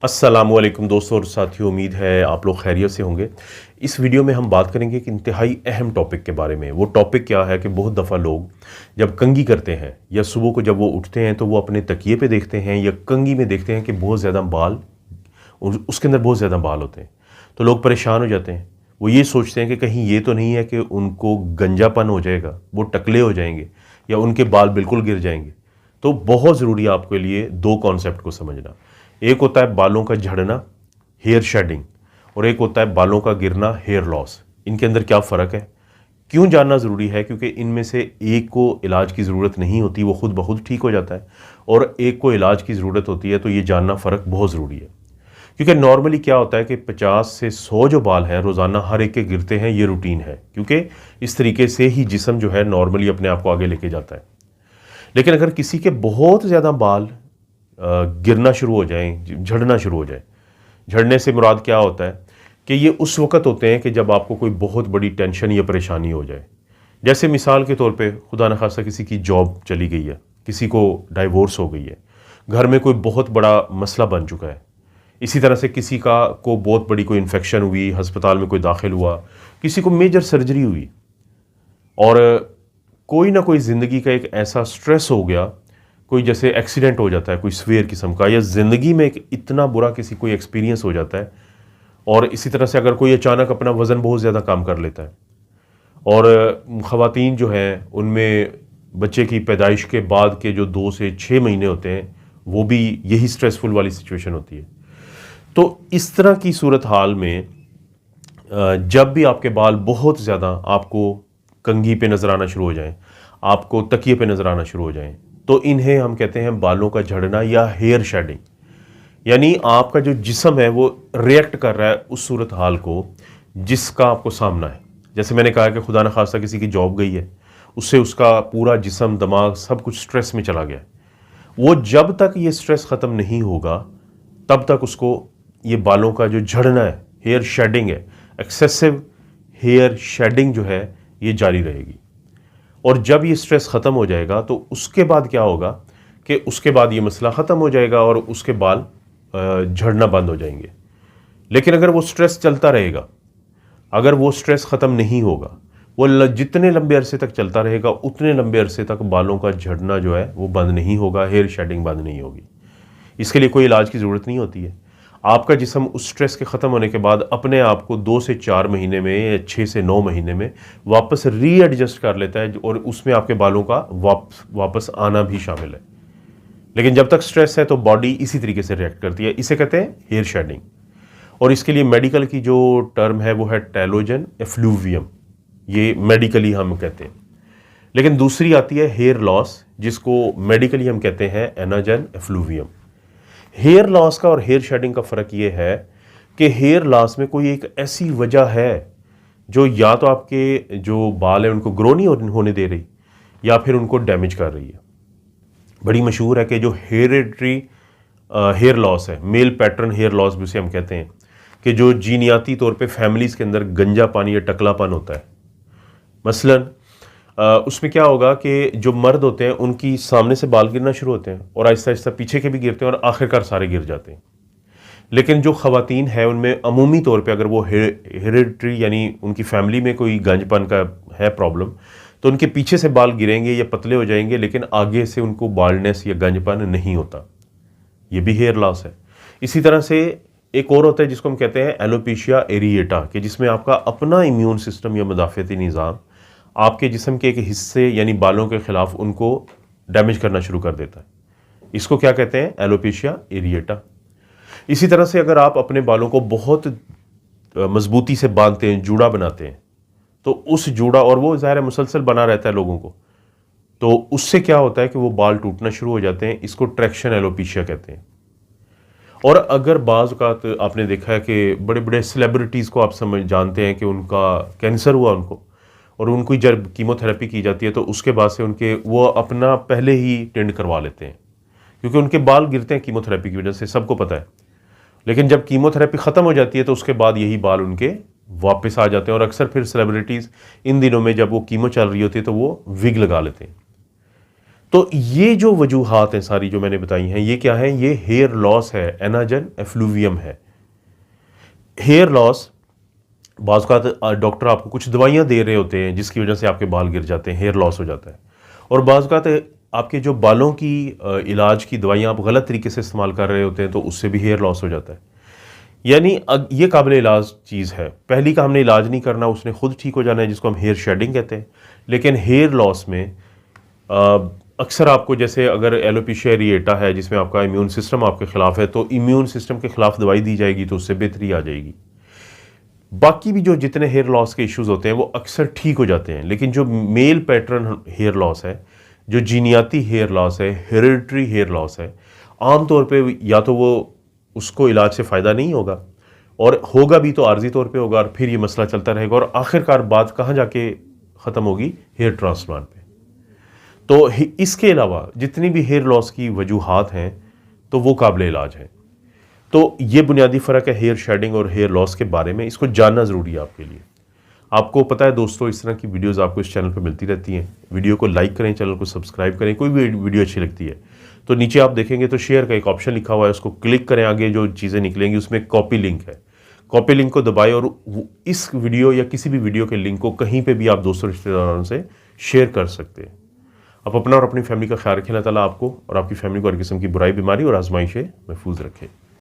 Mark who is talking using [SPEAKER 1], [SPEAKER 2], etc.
[SPEAKER 1] अस्सलामुअलैकुम दोस्तों और साथियों, उम्मीद है आप लोग खैरियत से होंगे। इस वीडियो में हम बात करेंगे कि इंतहाई अहम टॉपिक के बारे में। वो टॉपिक क्या है कि बहुत दफ़ा लोग जब कंघी करते हैं या सुबह को जब वो उठते हैं तो वो अपने तकिए पे देखते हैं या कंघी में देखते हैं कि बहुत ज़्यादा बाल, उसके अंदर बहुत ज़्यादा बाल होते हैं। तो लोग परेशान हो जाते हैं। वो ये सोचते हैं कि कहीं ये तो नहीं है कि उनको गंजापन हो जाएगा, वो टकले हो जाएंगे या उनके बाल बिल्कुल गिर जाएंगे। तो बहुत ज़रूरी है आपके लिए दो कॉन्सेप्ट को समझना। एक होता है बालों का झड़ना, हेयर शेडिंग, और एक होता है बालों का गिरना, हेयर लॉस। इनके अंदर क्या फ़र्क है, क्यों जानना ज़रूरी है? क्योंकि इनमें से एक को इलाज की ज़रूरत नहीं होती, वो खुद ब खुद ठीक हो जाता है, और एक को इलाज की ज़रूरत होती है। तो ये जानना फ़र्क बहुत ज़रूरी है, क्योंकि नॉर्मली क्या होता है कि 50 से 100 जो बाल हैं रोज़ाना हर एक के गिरते हैं। ये रूटीन है, क्योंकि इस तरीके से ही जिस्म जो है नॉर्मली अपने आप को आगे लेके जाता है। लेकिन अगर किसी के बहुत ज़्यादा बाल गिरना शुरू हो जाएं, झड़ना शुरू हो जाए, झड़ने से मुराद क्या होता है कि ये उस वक़्त होते हैं कि जब आपको कोई बहुत बड़ी टेंशन या परेशानी हो जाए। जैसे मिसाल के तौर पे खुदा न खास्ता किसी की जॉब चली गई है, किसी को डाइवोर्स हो गई है, घर में कोई बहुत बड़ा मसला बन चुका है। इसी तरह से किसी का को बहुत बड़ी कोई इन्फेक्शन हुई, अस्पताल में कोई दाखिल हुआ, किसी को मेजर सर्जरी हुई, और कोई ना कोई ज़िंदगी का एक ऐसा स्ट्रेस हो गया, कोई जैसे एक्सीडेंट हो जाता है कोई सवेयर किस्म का, या ज़िंदगी में एक इतना बुरा किसी कोई एक्सपीरियंस हो जाता है। और इसी तरह से अगर कोई अचानक अपना वज़न बहुत ज़्यादा कम कर लेता है, और ख़वातीन जो हैं उनमें बच्चे की पैदाइश के बाद के जो 2 से 6 महीने होते हैं वो भी यही स्ट्रेसफुल वाली सिचुएशन होती है। तो इस तरह की सूरत हाल में जब भी आपके बाल बहुत ज़्यादा आपको कंघी पे नज़र आना शुरू हो जाएं, आपको तकिए पे नज़र आना शुरू हो जाएं, तो इन्हें हम कहते हैं बालों का झड़ना या हेयर शेडिंग। यानी आपका जो जिस्म है वो रिएक्ट कर रहा है उस सूरत हाल को जिसका आपको सामना है। जैसे मैंने कहा कि खुदा न खास्ता किसी की जॉब गई है, उससे उसका पूरा जिस्म, दिमाग, सब कुछ स्ट्रेस में चला गया। वो जब तक ये स्ट्रेस ख़त्म नहीं होगा तब तक उसको ये बालों का जो झड़ना है, हेयर शेडिंग है, एक्सेसिव हेयर शेडिंग जो है ये जारी रहेगी। और जब ये स्ट्रेस ख़त्म हो जाएगा तो उसके बाद क्या होगा कि उसके बाद ये मसला ख़त्म हो जाएगा और उसके बाल झड़ना बंद हो जाएंगे। लेकिन अगर वो स्ट्रेस चलता रहेगा, अगर वो स्ट्रेस ख़त्म नहीं होगा, वो जितने लंबे अरसे तक चलता रहेगा उतने लंबे अरसे तक बालों का झड़ना जो है वो बंद नहीं होगा, हेयर शेडिंग बंद नहीं होगी। इसके लिए कोई इलाज की ज़रूरत नहीं होती है। आपका जिस्म उस स्ट्रेस के ख़त्म होने के बाद अपने आप को 2 से 4 महीने में या 6 से 9 महीने में वापस रीएडजस्ट कर लेता है, और उसमें आपके बालों का वापस आना भी शामिल है। लेकिन जब तक स्ट्रेस है तो बॉडी इसी तरीके से रिएक्ट करती है। इसे कहते हैं हेयर शेडिंग, और इसके लिए मेडिकल की जो टर्म है वो है टेलोजन एफ्लूवियम, ये मेडिकली हम कहते हैं। लेकिन दूसरी आती है हेयर लॉस, जिसको मेडिकली हम कहते हैं एनाजन एफ्लूवियम। हेयर लॉस का और हेयर शेडिंग का फ़र्क ये है कि हेयर लॉस में कोई एक ऐसी वजह है जो या तो आपके जो बाल हैं उनको ग्रो नहीं होने दे रही, या फिर उनको डैमेज कर रही है। बड़ी मशहूर है कि जो हेरेडिटरी हेयर लॉस है, मेल पैटर्न हेयर लॉस भी उसे हम कहते हैं, कि जो जीनियाती तौर पे फैमिलीज़ के अंदर गंजापन या टकलापन होता है। मसलन उसमें क्या होगा कि जो मर्द होते हैं उनकी सामने से बाल गिरना शुरू होते हैं, और आहिस्ता आहिस्ता पीछे के भी गिरते हैं, और आखिरकार सारे गिर जाते हैं। लेकिन जो ख़वातीन है उनमें अमूमी तौर पे अगर वो हेरेडिटरी यानी उनकी फैमिली में कोई गंजपन का है प्रॉब्लम, तो उनके पीछे से बाल गिरेंगे या पतले हो जाएंगे, लेकिन आगे से उनको बाल्डनेस या गंजपन नहीं होता। ये भी हेयर लॉस है। इसी तरह से एक और होता है जिसको हम कहते हैं एलोपेशिया एरिएटा, कि जिसमें आपका अपना इम्यून सिस्टम या मुदाफ़ती निज़ाम आपके जिस्म के एक हिस्से यानी बालों के ख़िलाफ़ उनको डैमेज करना शुरू कर देता है। इसको क्या कहते हैं? Alopecia areata. इसी तरह से अगर आप अपने बालों को बहुत मजबूती से बांधते हैं, जूड़ा बनाते हैं, तो उस जूड़ा, और वो ज़ाहिर है मुसलसल बना रहता है लोगों को, तो उससे क्या होता है कि वो बाल टूटना शुरू हो जाते हैं। इसको ट्रैक्शन एलोपेशिया कहते हैं। और अगर बाज़ औक़ात आपने देखा है कि बड़े बड़े सेलिब्रिटीज़ को आप जानते हैं कि उनका कैंसर हुआ उनको, और उनको जब कीमोथेरेपी की जाती है तो उसके बाद से उनके वो अपना पहले ही टेंड करवा लेते हैं, क्योंकि उनके बाल गिरते हैं कीमोथेरेपी की वजह से, सबको पता है। लेकिन जब कीमोथेरेपी ख़त्म हो जाती है तो उसके बाद यही बाल उनके वापस आ जाते हैं, और अक्सर फिर सेलिब्रिटीज़ इन दिनों में जब वो कीमो चल रही होती है तो वो विग लगा लेते हैं। तो ये जो वजूहात हैं सारी जो मैंने बताई हैं, ये क्या है? ये हेयर लॉस है, एनाजन एफ्लूवियम है। हेयर लॉस, बाज़ औक़ात डॉक्टर आपको कुछ दवाइयाँ दे रहे होते हैं जिसकी वजह से आपके बाल गिर जाते हैं, हेयर लॉस हो जाता है। और बाज़ औक़ात आपके जो बालों की इलाज की दवाइयाँ आप गलत तरीके से इस्तेमाल कर रहे होते हैं, तो उससे भी हेयर लॉस हो जाता है। यानी ये काबिल इलाज चीज़ है। पहली का हमने इलाज नहीं करना, उसने खुद ठीक हो जाना है, जिसको हम हेयर शेडिंग कहते हैं। लेकिन हेयर लॉस में अक्सर आपको, जैसे अगर एलोपेशिया एरिएटा है जिसमें आपका इम्यून सिस्टम आपके खिलाफ है, तो इम्यून सिस्टम के खिलाफ दवाई दी जाएगी तो उससे बेहतरी आ जाएगी। बाकी भी जो जितने हेयर लॉस के इश्यूज होते हैं वो अक्सर ठीक हो जाते हैं। लेकिन जो मेल पैटर्न हेयर लॉस है, जो जीनियाती हेयर लॉस है, हेरिडिटरी हेयर लॉस है, आमतौर पे या तो वो उसको इलाज से फ़ायदा नहीं होगा, और होगा भी तो आर्जी तौर पे होगा, और फिर ये मसला चलता रहेगा, और आखिरकार बात कहाँ जाके ख़त्म होगी? हेयर ट्रांसप्लांट पे। तो इसके अलावा जितनी भी हेयर लॉस की वजूहात हैं तो वो काबिल इलाज हैं। तो ये बुनियादी फ़र्क है हेयर शेडिंग और हेयर लॉस के बारे में, इसको जानना ज़रूरी है आपके लिए। आपको पता है दोस्तों, इस तरह की वीडियोस आपको इस चैनल पर मिलती रहती हैं। वीडियो को लाइक करें, चैनल को सब्सक्राइब करें। कोई भी वीडियो अच्छी लगती है तो नीचे आप देखेंगे तो शेयर का एक ऑप्शन लिखा हुआ है, उसको क्लिक करें। आगे जो चीज़ें निकलेंगी उसमें कॉपी लिंक है, कॉपी लिंक को दबाएं और इस वीडियो या किसी भी वीडियो के लिंक को कहीं पर भी आप दोस्तों रिश्तेदारों से शेयर कर सकते हैं। आप अपना और अपनी फैमिली का ख्याल रखें। अल्लाह ताला आपको और आपकी फैमिली को हर किस्म की बुराई, बीमारी और आजमाइश से महफूज रखे।